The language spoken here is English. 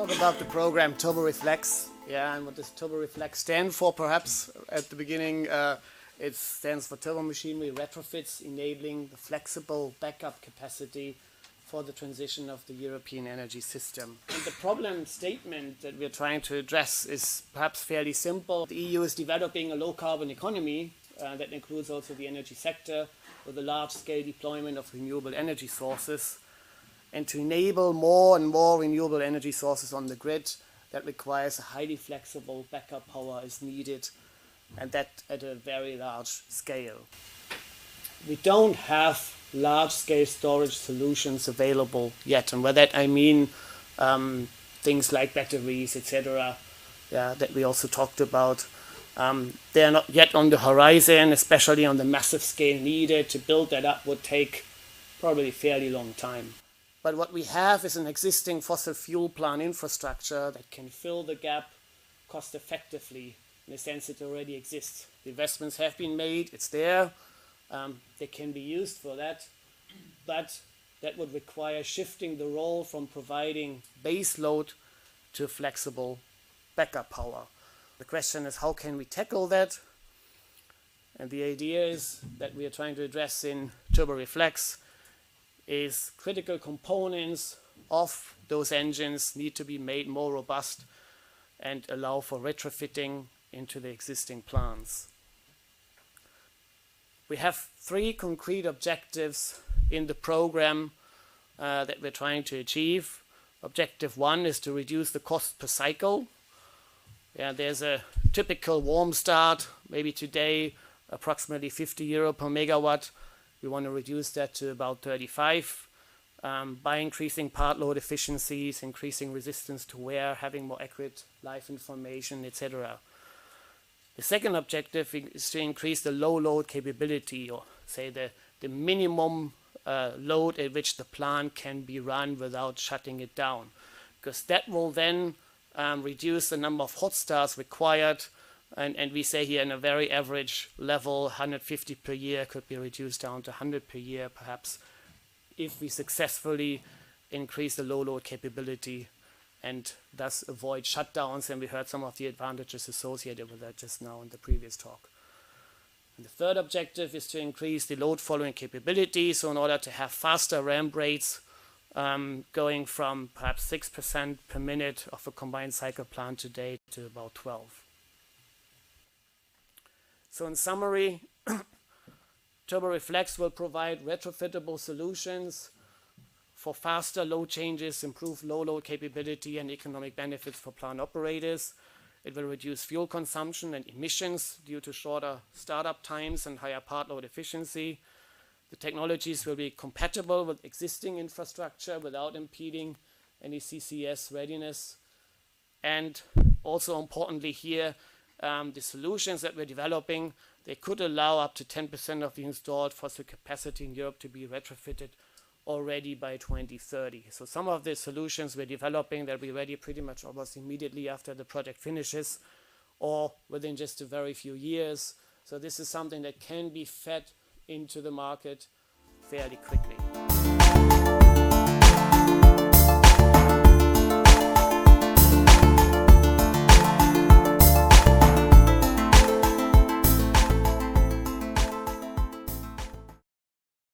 talk about the program TURBO-REFLEX. And what does TURBO-REFLEX stand for? Perhaps at the beginning, it stands for Turbo Machinery Retrofits, enabling the flexible backup capacity for the transition of the European energy system. And the problem statement that we're trying to address is perhaps fairly simple. The EU is developing a low-carbon economy that includes also the energy sector with a large-scale deployment of renewable energy sources. And to enable more and more renewable energy sources on the grid, that requires a highly flexible backup power is needed, and that at a very large scale. We don't have large-scale storage solutions available yet, and by that I mean things like batteries, etc., that we also talked about. They are not yet on the horizon, especially on the massive scale needed. To build that up would take probably a fairly long time. But what we have is an existing fossil fuel plant infrastructure that can fill the gap cost effectively. In a sense, it already exists. The investments have been made, it's there. They can be used for that, but that would require shifting the role from providing base load to flexible backup power. The question is, how can we tackle that? And the idea is that we are trying to address in TURBO-REFLEX is critical components of those engines need to be made more robust and allow for retrofitting into the existing plants. We have 3 concrete objectives in the program that we're trying to achieve. Objective 1 is to reduce the cost per cycle. There's a typical warm start, maybe today approximately €50 per megawatt. We want to reduce that to about 35 by increasing part load efficiencies, increasing resistance to wear, having more accurate live information, etc. The second objective is to increase the low load capability, or say the minimum load at which the plant can be run without shutting it down, because that will then reduce the number of hot starts required. And we say here in a very average level, 150 per year could be reduced down to 100 per year, perhaps, if we successfully increase the low load capability and thus avoid shutdowns. And we heard some of the advantages associated with that just now in the previous talk. And the third objective is to increase the load following capability. So in order to have faster ramp rates, going from perhaps 6% per minute of a combined cycle plant today to about 12. So in summary, TURBO-REFLEX will provide retrofittable solutions for faster load changes, improved low load capability, and economic benefits for plant operators. It will reduce fuel consumption and emissions due to shorter startup times and higher part load efficiency. The technologies will be compatible with existing infrastructure without impeding any CCS readiness. And also importantly here, the solutions that we're developing, they could allow up to 10% of the installed fossil capacity in Europe to be retrofitted already by 2030. So some of the solutions we're developing, they'll be ready pretty much almost immediately after the project finishes, or within just a very few years. So this is something that can be fed into the market fairly quickly.